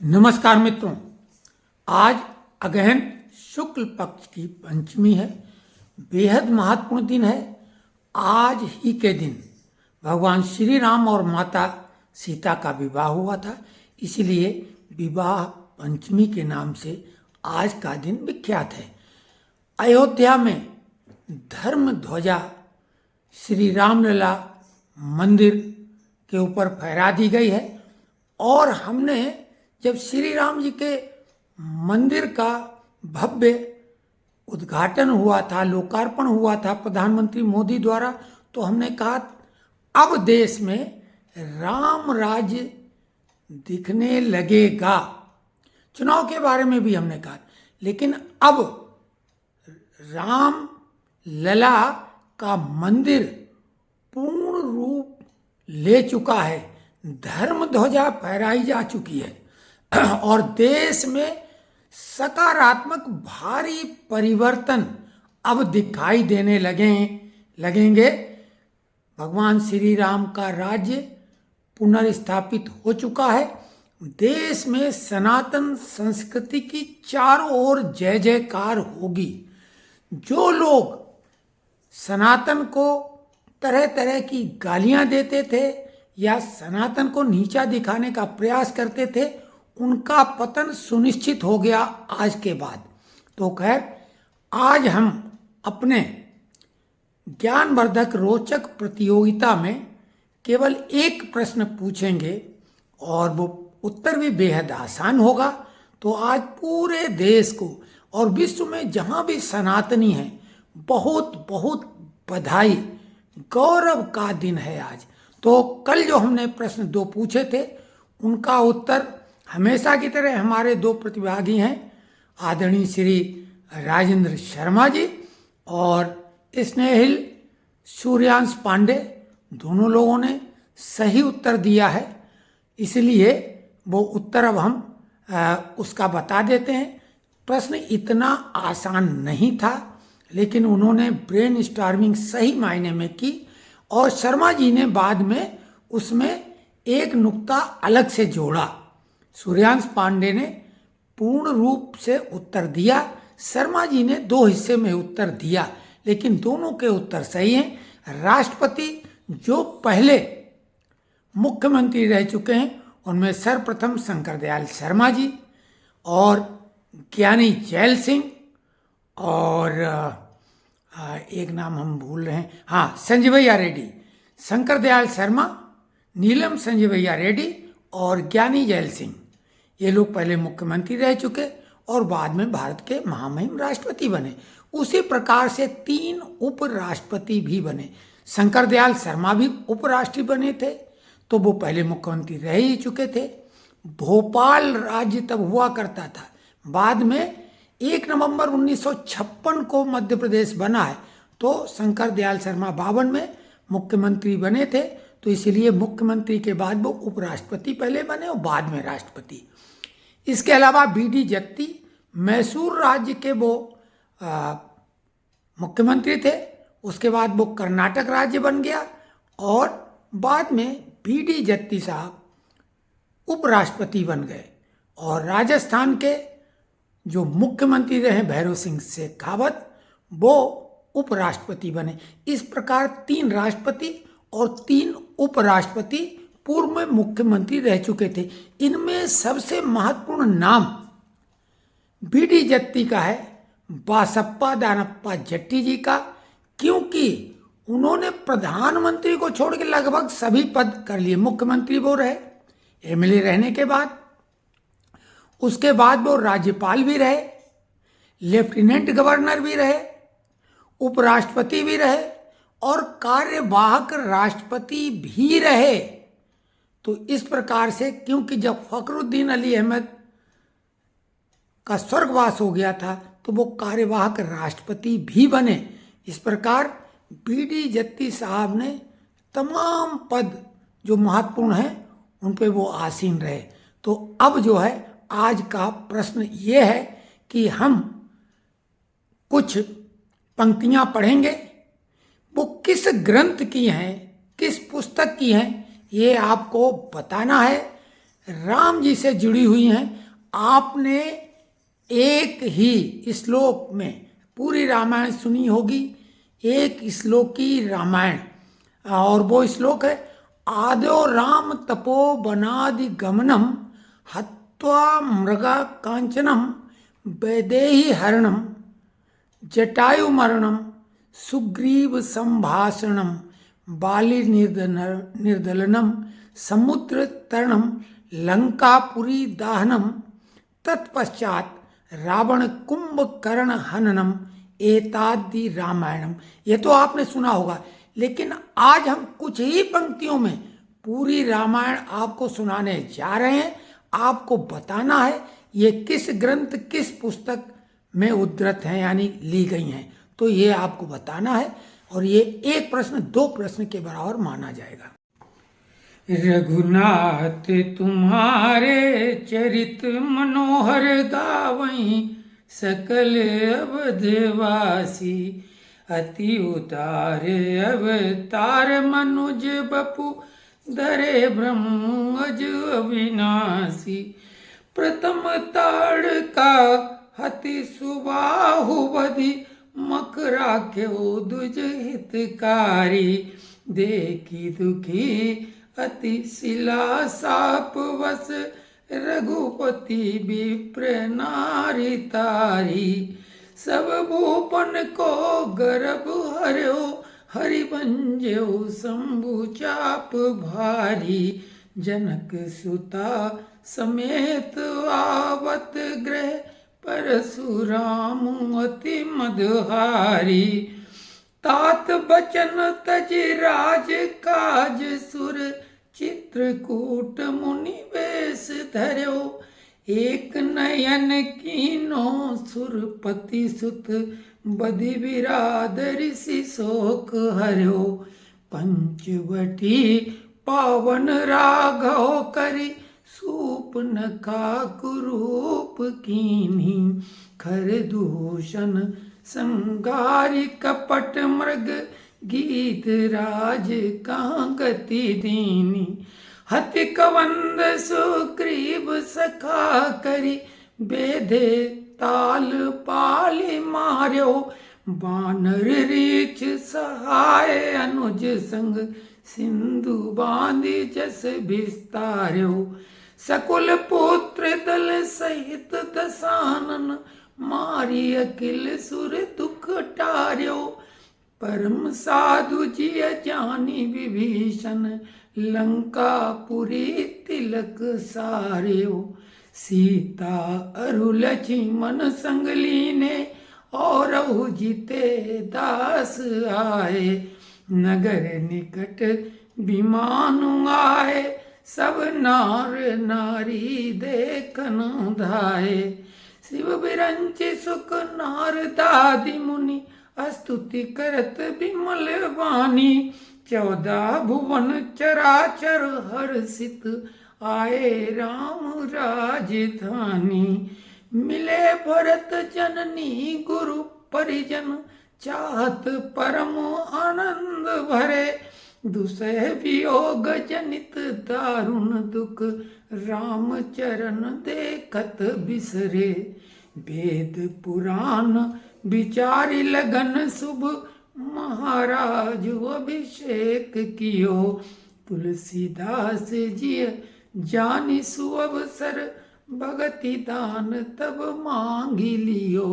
नमस्कार मित्रों, आज अगहन शुक्ल पक्ष की पंचमी है। बेहद महत्वपूर्ण दिन है। आज ही के दिन भगवान श्री राम और माता सीता का विवाह हुआ था, इसलिए विवाह पंचमी के नाम से आज का दिन विख्यात है। अयोध्या में धर्म ध्वजा श्री रामलला मंदिर के ऊपर फहरा दी गई है और हमने जब श्री राम जी के मंदिर का भव्य उद्घाटन हुआ था, लोकार्पण हुआ था प्रधानमंत्री मोदी द्वारा, तो हमने कहा अब देश में राम राज्य दिखने लगेगा। चुनाव के बारे में भी हमने कहा, लेकिन अब राम लला का मंदिर पूर्ण रूप ले चुका है, धर्म ध्वजा फहराई जा चुकी है और देश में सकारात्मक भारी परिवर्तन अब दिखाई देने लगेंगे। भगवान श्री राम का राज्य पुनर्स्थापित हो चुका है। देश में सनातन संस्कृति की चारों ओर जय जयकार होगी। जो लोग सनातन को तरह तरह की गालियां देते थे या सनातन को नीचा दिखाने का प्रयास करते थे, उनका पतन सुनिश्चित हो गया आज के बाद। तो खैर, आज हम अपने ज्ञानवर्धक रोचक प्रतियोगिता में केवल एक प्रश्न पूछेंगे और वो उत्तर भी बेहद आसान होगा। तो आज पूरे देश को और विश्व में जहाँ भी सनातनी हैं, बहुत बहुत बधाई, गौरव का दिन है आज। तो कल जो हमने प्रश्न 2 पूछे थे, उनका उत्तर हमेशा की तरह हमारे 2 प्रतिभागी हैं, आदरणीय श्री राजेंद्र शर्मा जी और स्नेहिल सूर्यांश पांडे। दोनों लोगों ने सही उत्तर दिया है, इसलिए वो उत्तर अब हम उसका बता देते हैं। प्रश्न इतना आसान नहीं था, लेकिन उन्होंने ब्रेन स्टॉर्मिंग सही मायने में की और शर्मा जी ने बाद में उसमें एक नुक्ता अलग से जोड़ा। सूर्यांश पांडे ने पूर्ण रूप से उत्तर दिया, शर्मा जी ने 2 हिस्से में उत्तर दिया, लेकिन दोनों के उत्तर सही हैं। राष्ट्रपति जो पहले मुख्यमंत्री रह चुके हैं, उनमें सर्वप्रथम शंकर दयाल शर्मा जी और ज्ञानी जैल सिंह और एक नाम हम भूल रहे हैं, संजीवैया रेड्डी। शंकर दयाल शर्मा, नीलम संजीवैया रेड्डी और ज्ञानी जैल सिंह, ये लोग पहले मुख्यमंत्री रह चुके और बाद में भारत के महामहिम राष्ट्रपति बने। उसी प्रकार से 3 उपराष्ट्रपति भी बने। शंकर दयाल शर्मा भी उपराष्ट्रपति बने थे, तो वो पहले मुख्यमंत्री रह ही चुके थे। भोपाल राज्य तब हुआ करता था, बाद में 1 नवंबर 1956 को मध्य प्रदेश बना है, तो शंकर दयाल शर्मा 52 में मुख्यमंत्री बने थे, तो इसलिए मुख्यमंत्री के बाद वो उपराष्ट्रपति पहले बने और बाद में राष्ट्रपति। इसके अलावा बीडी जत्ती मैसूर राज्य के वो मुख्यमंत्री थे, उसके बाद वो कर्नाटक राज्य बन गया और बाद में बीडी जत्ती साहब उपराष्ट्रपति बन गए और राजस्थान के जो मुख्यमंत्री रहे भैरव सिंह शेखावत, वो उपराष्ट्रपति बने। इस प्रकार 3 राष्ट्रपति और 3 उपराष्ट्रपति पूर्व में मुख्यमंत्री रह चुके थे। इनमें सबसे महत्वपूर्ण नाम बीडी जत्ती का है, बासप्पा दानप्पा जट्टी जी का, क्योंकि उन्होंने प्रधानमंत्री को छोड़ के लगभग सभी पद कर लिए। मुख्यमंत्री वो रहे एमएलए रहने के बाद, उसके बाद वो राज्यपाल भी रहे, लेफ्टिनेंट गवर्नर भी रहे, उपराष्ट्रपति भी रहे और कार्यवाहक राष्ट्रपति भी रहे। तो इस प्रकार से, क्योंकि जब फखरुद्दीन अली अहमद का स्वर्गवास हो गया था, तो वो कार्यवाहक राष्ट्रपति भी बने। इस प्रकार बीडी जत्ती साहब ने तमाम पद जो महत्वपूर्ण हैं उन पे वो आसीन रहे। तो अब जो है आज का प्रश्न ये है कि हम कुछ पंक्तियां पढ़ेंगे, वो किस ग्रंथ की हैं, किस पुस्तक की हैं, ये आपको बताना है। राम जी से जुड़ी हुई हैं। आपने एक ही श्लोक में पूरी रामायण सुनी होगी, एक श्लोक की रामायण, और वो श्लोक है, आदो राम तपो वनादि गमनम हत्वा मृगा कांचनम वैदेही हरणम जटायु मरणम सुग्रीव संभाषणम बाली निर्दलनम समुद्र तरणम लंकापुरी दाहनम तत्पश्चात रावण कुंभकर्ण हननम एतादि रामायणम। ये तो आपने सुना होगा, लेकिन आज हम कुछ ही पंक्तियों में पूरी रामायण आपको सुनाने जा रहे हैं। आपको बताना है ये किस ग्रंथ, किस पुस्तक में उद्धृत हैं, यानी ली गई हैं, तो ये आपको बताना है। और ये एक प्रश्न 2 प्रश्न के बराबर माना जाएगा। रघुनाथ तुम्हारे चरित मनोहर गावई सकल अवधवासी अति उतार अवतार मनुज बपु धरे ब्रह्मज अविनाशी प्रथम ताड़का हति सुबाहुबधि मकरा क्यों दुज हितकारी देखी दुखी अति शिला साप वस रघुपति विप्र नारी तारी सब भूपन को गर्भ हर्यो हरिवंज्यो शंभु चाप भारी जनक सुता समेत आवत ग्रह परशुराम अति मधुहारी तात बचन तज राज काज सुर चित्रकूट मुनि वेश धर्यो एक नयन कीनो सुरपति सुत बधि विराद ऋषि शोक हर्यो पंचवटी पावन राघव करी सूपनखा कुरूप कीन्ही खरदूषण संगारी कपट मृग गीत राज कहाँ गति दीनी हति कवंद सुग्रीव सखा करी बेधे ताल पाली मार्यो बानर रीछ सहाय अनुज संग सिंधु बांधी जस विस्तार्यो सकुल पुत्र दल सहित दसानन मारी अकिल सुर दुख टार्यो परम साधु जिय जानी विभीषण लंकापुरी तिलक सार्यो सीता अरु लक्ष्मण संग लीने और जीते दास आए नगर निकट विमान आए सब नार नारी देखन धाये शिव बिरंच सुख नार दादि मुनि स्तुति करत विमल वाणी 14 भुवन चराचर हर्षित आए राम राजधानी मिले भरत जननी गुरु परिजन चाहत परम आनंद भरे दुसह वियोग जनित दारुण दुख राम चरण देखत बिसरे वेद पुराण विचारी लगन शुभ महाराज अभिषेक कियो तुलसीदास जी जानि सुअवसर भगति दान तब मांगी लियो